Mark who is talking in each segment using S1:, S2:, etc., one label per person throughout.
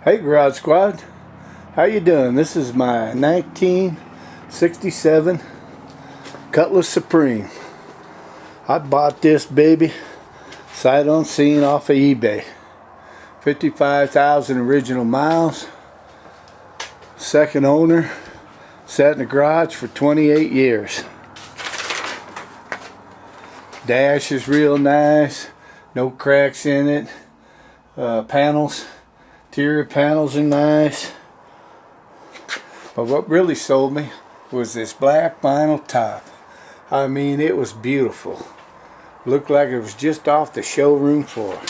S1: Hey Garage Squad, how you doing? This is my 1967 Cutlass Supreme. I bought this baby sight unseen off of eBay. 55,000 original miles. Second owner. Sat in the garage for 28 years. Dash is real nice. No cracks in it. Panels. Interior panels are nice. But what really sold me was this black vinyl top. I mean, it was beautiful. Looked like it was just off the showroom floor.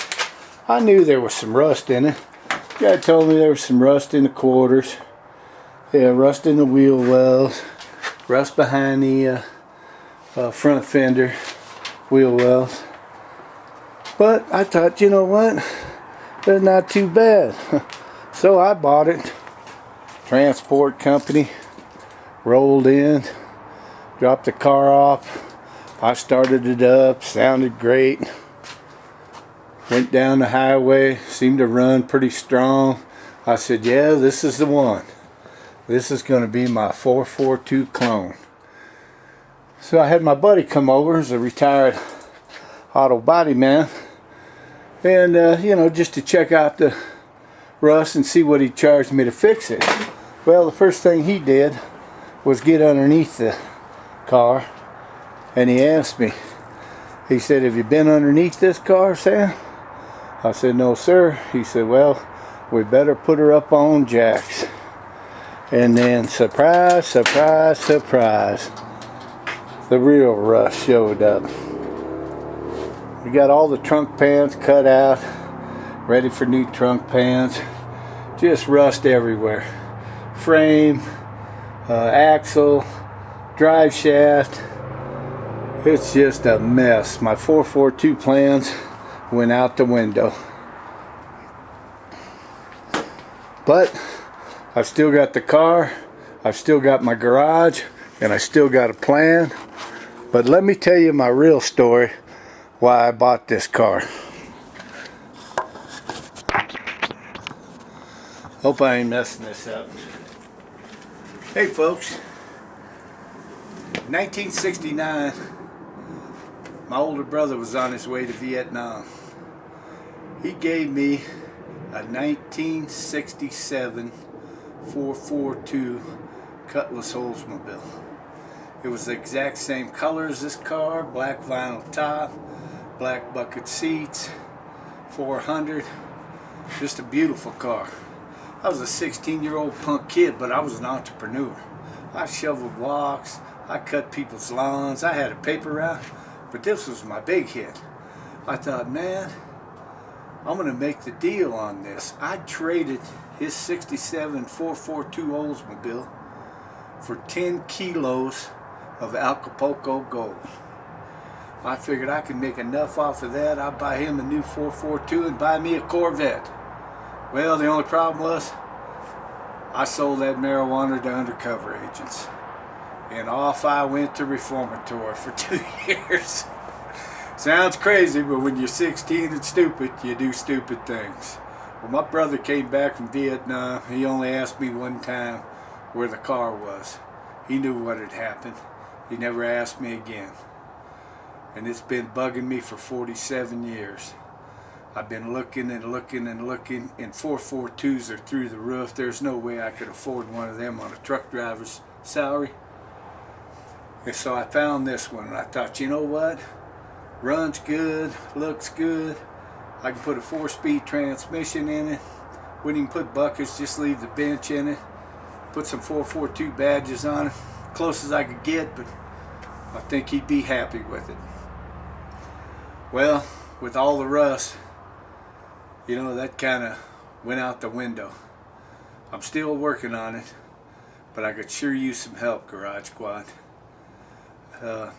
S1: I knew there was some rust in it. The guy told me there was some rust in the quarters. Yeah, rust in the wheel wells. Rust behind the front fender wheel wells. But I thought, you know what? They're not too bad. So I bought it. Transport company. Rolled in. Dropped the car off. I started it up. Sounded great. Went down the highway. Seemed to run pretty strong. I said, yeah, this is the one. This is going to be my 442 clone. So I had my buddy come over. He's a retired auto body man. And, you know, just to check out the rust and see what he charged me to fix it. Well, the first thing he did was get underneath the car. And he asked me, he said, have you been underneath this car, Sam? I said, no, sir. He said, well, we better put her up on jacks. And then, surprise, surprise, surprise, the real rust showed up. We got all the trunk pans cut out, ready for new trunk pans. Just rust everywhere. Frame, axle, drive shaft. It's just a mess. My 442 plans went out the window. But I've still got the car, I've still got my garage, and I still got a plan. But let me tell you my real story why I bought this car. Hope I ain't messing this up. Hey folks, 1969, my older brother was on his way to Vietnam. He gave me a 1967 442 Cutlass Oldsmobile. It was the exact same color as this car, black vinyl top, black bucket seats, 400, just a beautiful car. I was a 16-year-old punk kid, but I was an entrepreneur. I shoveled walks, I cut people's lawns, I had a paper route, but this was my big hit. I thought, man, I'm going to make the deal on this. I traded his 67 442 Oldsmobile for 10 kilos of Acapulco gold. I figured I could make enough off of that. I'd buy him a new 442 and buy me a Corvette. Well, the only problem was I sold that marijuana to undercover agents. And off I went to reformatory for 2 years. Sounds crazy, but when you're 16 and stupid, you do stupid things. When my brother came back from Vietnam, he only asked me one time where the car was. He knew what had happened. He never asked me again. And it's been bugging me for 47 years. I've been looking and looking and looking, and 442s are through the roof. There's no way I could afford one of them on a truck driver's salary. And so I found this one, and I thought, you know what? Runs good, looks good. I can put a 4-speed transmission in it. Wouldn't even put buckets, just leave the bench in it. Put some 442 badges on it. Close as I could get, but I think he'd be happy with it. Well, with all the rust, you know, that kind of went out the window. I'm still working on it, but I could sure use some help, Garage Squad. I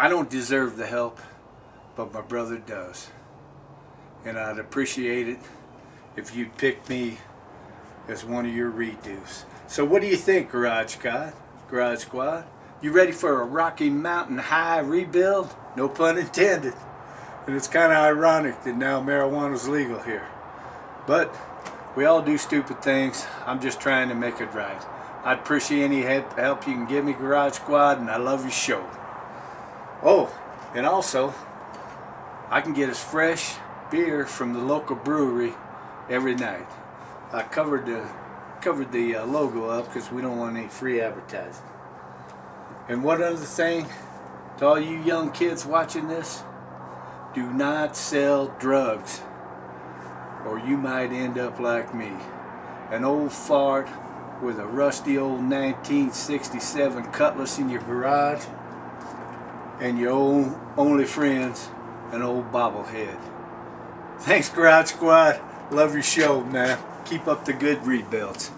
S1: don't deserve the help, but my brother does. And I'd appreciate it if you'd pick me as one of your redos. So what do you think, Garage Squad? You ready for a Rocky Mountain High rebuild? No pun intended. And it's kind of ironic that now marijuana is legal here. But We all do stupid things. I'm just trying to make it right. I'd appreciate any help you can give me, Garage Squad, and I love your show. Oh, and also, I can get us fresh beer from the local brewery every night. I covered the logo up because we don't want any free advertising. And one other thing, to all you young kids watching this, do not sell drugs, or you might end up like me, an old fart with a rusty old 1967 Cutlass in your garage, and your only friend's an old bobblehead. Thanks, Garage Squad. Love your show, man. Keep up the good rebuilds.